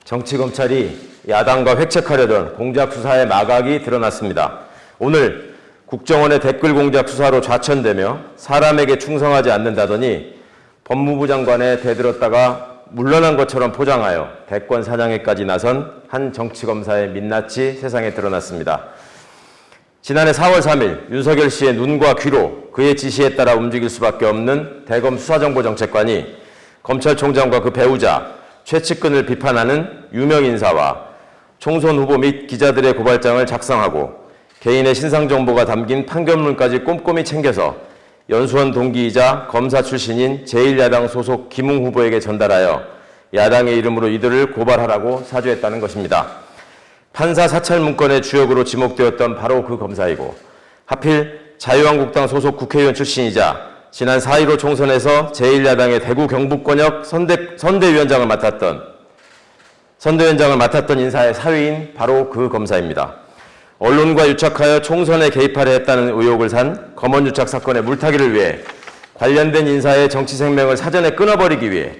정치검찰이 야당과 획책하려던 공작 수사의 마각이 드러났습니다. 오늘 국정원의 댓글 공작 수사로 좌천되며 사람에게 충성하지 않는다더니 법무부 장관에 대들었다가 물러난 것처럼 포장하여 대권 사냥에까지 나선 한 정치검사의 민낯이 세상에 드러났습니다. 지난해 4월 3일 윤석열 씨의 눈과 귀로 그의 지시에 따라 움직일 수밖에 없는 대검 수사정보정책관이 검찰총장과 그 배우자 최측근을 비판하는 유명 인사와 총선 후보 및 기자들의 고발장을 작성하고 개인의 신상 정보가 담긴 판결문까지 꼼꼼히 챙겨서 연수원 동기이자 검사 출신인 제1야당 소속 김웅 후보에게 전달하여 야당의 이름으로 이들을 고발하라고 사주했다는 것입니다. 판사 사찰 문건의 주역으로 지목되었던 바로 그 검사이고 하필 자유한국당 소속 국회의원 출신이자 지난 4.15 총선에서 제1야당의 대구 경북권역 선대위원장을 맡았던 인사의 사위인 바로 그 검사입니다. 언론과 유착하여 총선에 개입하려 했다는 의혹을 산 검언유착 사건의 물타기를 위해 관련된 인사의 정치 생명을 사전에 끊어버리기 위해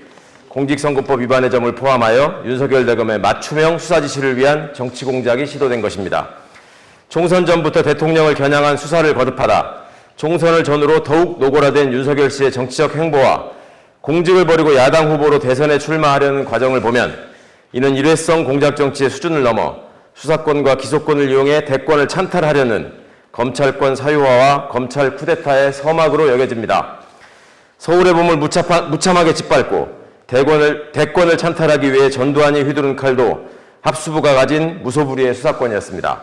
공직선거법 위반의 점을 포함하여 윤석열 대검의 맞춤형 수사 지시를 위한 정치 공작이 시도된 것입니다. 총선 전부터 대통령을 겨냥한 수사를 거듭하다 총선을 전후로 더욱 노골화된 윤석열 씨의 정치적 행보와 공직을 버리고 야당 후보로 대선에 출마하려는 과정을 보면 이는 일회성 공작 정치의 수준을 넘어 수사권과 기소권을 이용해 대권을 찬탈하려는 검찰권 사유화와 검찰 쿠데타의 서막으로 여겨집니다. 서울의 봄을 무참하게 짓밟고 대권을 찬탈하기 위해 전두환이 휘두른 칼도 합수부가 가진 무소불위의 수사권이었습니다.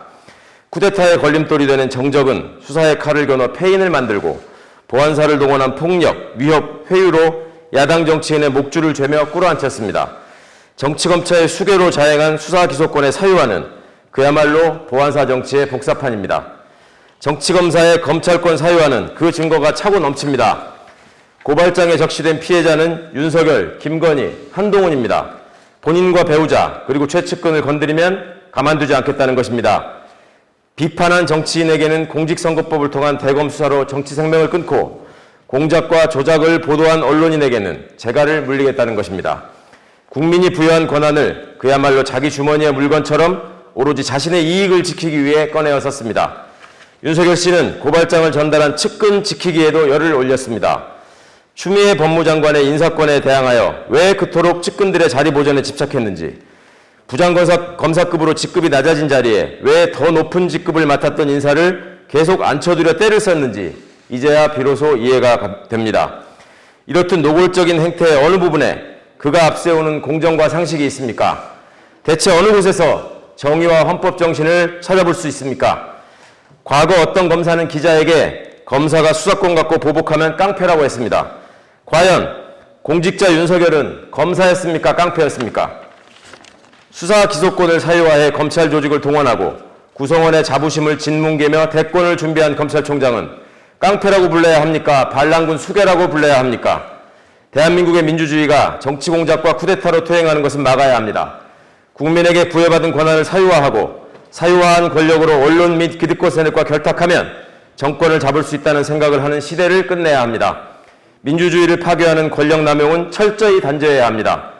쿠데타의 걸림돌이 되는 정적은 수사의 칼을 겨눠 폐인을 만들고 보안사를 동원한 폭력, 위협, 회유로 야당 정치인의 목줄을 죄며 꿇어앉혔습니다. 정치검찰의 수괴로 자행한 수사기소권의 사유화는 그야말로 보안사 정치의 복사판입니다. 정치검사의 검찰권 사유화는 그 증거가 차고 넘칩니다. 고발장에 적시된 피해자는 윤석열, 김건희, 한동훈입니다. 본인과 배우자 그리고 최측근을 건드리면 가만두지 않겠다는 것입니다. 비판한 정치인에게는 공직선거법을 통한 대검 수사로 정치 생명을 끊고 공작과 조작을 보도한 언론인에게는 재갈을 물리겠다는 것입니다. 국민이 부여한 권한을 그야말로 자기 주머니의 물건처럼 오로지 자신의 이익을 지키기 위해 꺼내어 썼습니다. 윤석열 씨는 고발장을 전달한 측근 지키기에도 열을 올렸습니다. 추미애 법무장관의 인사권에 대항하여 왜 그토록 측근들의 자리 보전에 집착했는지, 부장검사급으로 직급이 낮아진 자리에 왜 더 높은 직급을 맡았던 인사를 계속 앉혀두려 때를 썼는지 이제야 비로소 이해가 됩니다. 이렇듯 노골적인 행태의 어느 부분에 그가 앞세우는 공정과 상식이 있습니까? 대체 어느 곳에서 정의와 헌법 정신을 찾아볼 수 있습니까? 과거 어떤 검사는 기자에게 검사가 수사권 갖고 보복하면 깡패라고 했습니다. 과연 공직자 윤석열은 검사였습니까? 깡패였습니까? 수사 기소권을 사유화해 검찰 조직을 동원하고 구성원의 자부심을 짓뭉개며 대권을 준비한 검찰총장은 깡패라고 불러야 합니까? 반란군 수괴라고 불러야 합니까? 대한민국의 민주주의가 정치 공작과 쿠데타로 퇴행하는 것은 막아야 합니다. 국민에게 부여받은 권한을 사유화하고 사유화한 권력으로 언론 및 기득권 세력과 결탁하면 정권을 잡을 수 있다는 생각을 하는 시대를 끝내야 합니다. 민주주의를 파괴하는 권력 남용은 철저히 단죄해야 합니다.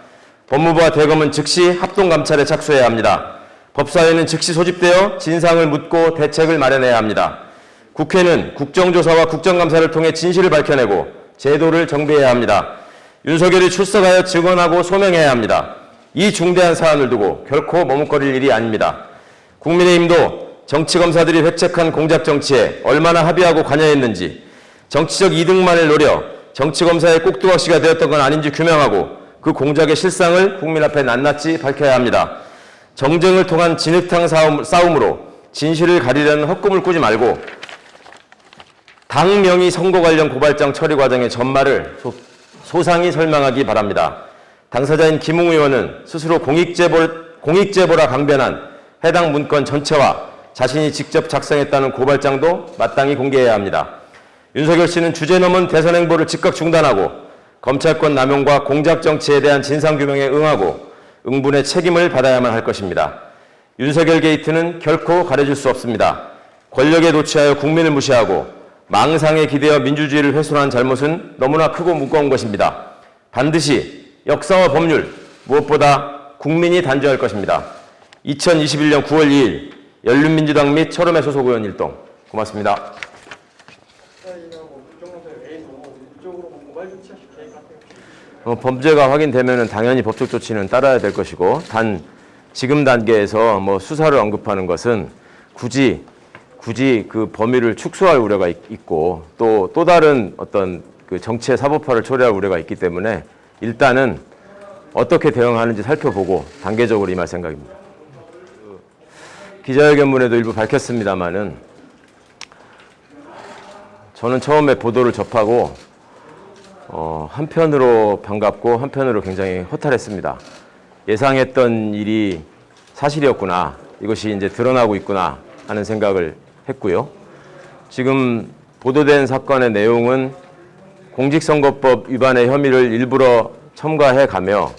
법무부와 대검은 즉시 합동감찰에 착수해야 합니다. 법사위는 즉시 소집되어 진상을 묻고 대책을 마련해야 합니다. 국회는 국정조사와 국정감사를 통해 진실을 밝혀내고 제도를 정비해야 합니다. 윤석열이 출석하여 증언하고 소명해야 합니다. 이 중대한 사안을 두고 결코 머뭇거릴 일이 아닙니다. 국민의힘도 정치검사들이 획책한 공작정치에 얼마나 합의하고 관여했는지, 정치적 이득만을 노려 정치검사의 꼭두각시가 되었던 건 아닌지 규명하고 그 공작의 실상을 국민 앞에 낱낱이 밝혀야 합니다. 정쟁을 통한 진흙탕 싸움으로 진실을 가리려는 헛꿈을 꾸지 말고 당 명의 선거 관련 고발장 처리 과정의 전말을 소상히 설명하기 바랍니다. 당사자인 김웅 의원은 스스로 공익제보라 강변한 해당 문건 전체와 자신이 직접 작성했다는 고발장도 마땅히 공개해야 합니다. 윤석열 씨는 주제 넘은 대선 행보를 즉각 중단하고 검찰권 남용과 공작 정치에 대한 진상규명에 응하고 응분의 책임을 받아야만 할 것입니다. 윤석열 게이트는 결코 가려질 수 없습니다. 권력에 도취하여 국민을 무시하고 망상에 기대어 민주주의를 훼손한 잘못은 너무나 크고 무거운 것입니다. 반드시 역사와 법률, 무엇보다 국민이 단죄할 것입니다. 2021년 9월 2일 열린민주당 및 철험회 소속 의원 일동. 고맙습니다. 범죄가 확인되면 당연히 법적 조치는 따라야 될 것이고, 단 지금 단계에서 수사를 언급하는 것은 굳이 그 범위를 축소할 우려가 있고 또 다른 어떤 그 정치의 사법화를 초래할 우려가 있기 때문에 일단은 어떻게 대응하는지 살펴보고 단계적으로 임할 생각입니다. 기자회견문에도 일부 밝혔습니다마는 저는 처음에 보도를 접하고 한편으로 반갑고 한편으로 굉장히 허탈했습니다. 예상했던 일이 사실이었구나, 이것이 이제 드러나고 있구나 하는 생각을 했고요. 지금 보도된 사건의 내용은 공직선거법 위반의 혐의를 일부러 첨가해 가며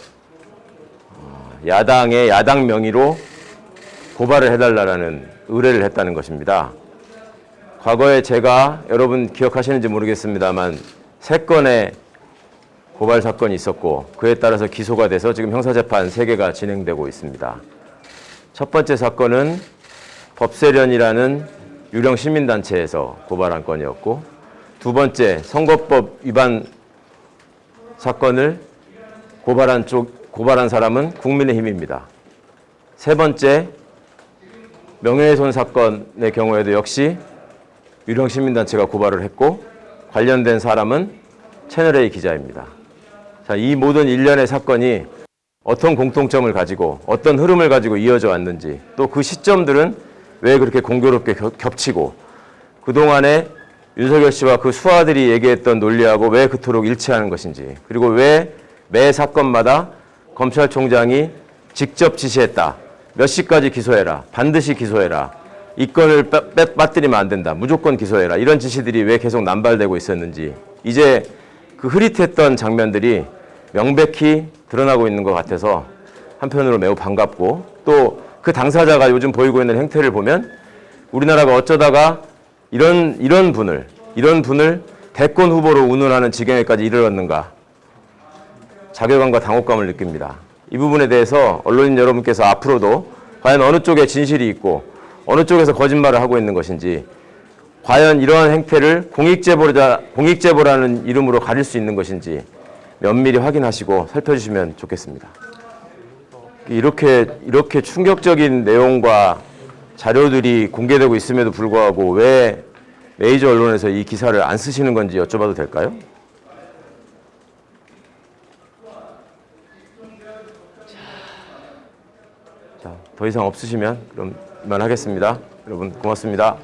야당의 야당 명의로 고발을 해달라는 의뢰를 했다는 것입니다. 과거에 제가, 여러분 기억하시는지 모르겠습니다만 3건의 고발 사건이 있었고 그에 따라서 기소가 돼서 지금 형사재판 3개가 진행되고 있습니다. 첫 번째 사건은 법세련이라는 유령 시민단체에서 고발한 건이었고, 두 번째 선거법 위반 사건을 고발한 사람은 국민의힘입니다. 세 번째 명예훼손 사건의 경우에도 역시 유령 시민단체가 고발을 했고 관련된 사람은 채널A 기자입니다. 자, 이 모든 일련의 사건이 어떤 공통점을 가지고 어떤 흐름을 가지고 이어져 왔는지, 또 그 시점들은 왜 그렇게 공교롭게 겹치고 그동안에 윤석열 씨와 그 수하들이 얘기했던 논리하고 왜 그토록 일치하는 것인지, 그리고 왜 매 사건마다 검찰총장이 직접 지시했다, 몇 시까지 기소해라, 반드시 기소해라, 이 건을 빠뜨리면 안 된다, 무조건 기소해라, 이런 지시들이 왜 계속 남발되고 있었는지 이제 그 흐릿했던 장면들이 명백히 드러나고 있는 것 같아서 한편으로 매우 반갑고, 또 그 당사자가 요즘 보이고 있는 행태를 보면 우리나라가 어쩌다가 이런 분을 대권 후보로 운운하는 지경에까지 이르렀는가, 자괴감과 당혹감을 느낍니다. 이 부분에 대해서 언론인 여러분께서 앞으로도 과연 어느 쪽에 진실이 있고 어느 쪽에서 거짓말을 하고 있는 것인지, 과연 이러한 행태를 공익제보라는 이름으로 가릴 수 있는 것인지 면밀히 확인하시고 살펴주시면 좋겠습니다. 이렇게 충격적인 내용과 자료들이 공개되고 있음에도 불구하고 왜 메이저 언론에서 이 기사를 안 쓰시는 건지 여쭤봐도 될까요? 자, 더 이상 없으시면 그럼 이만하겠습니다. 여러분 고맙습니다.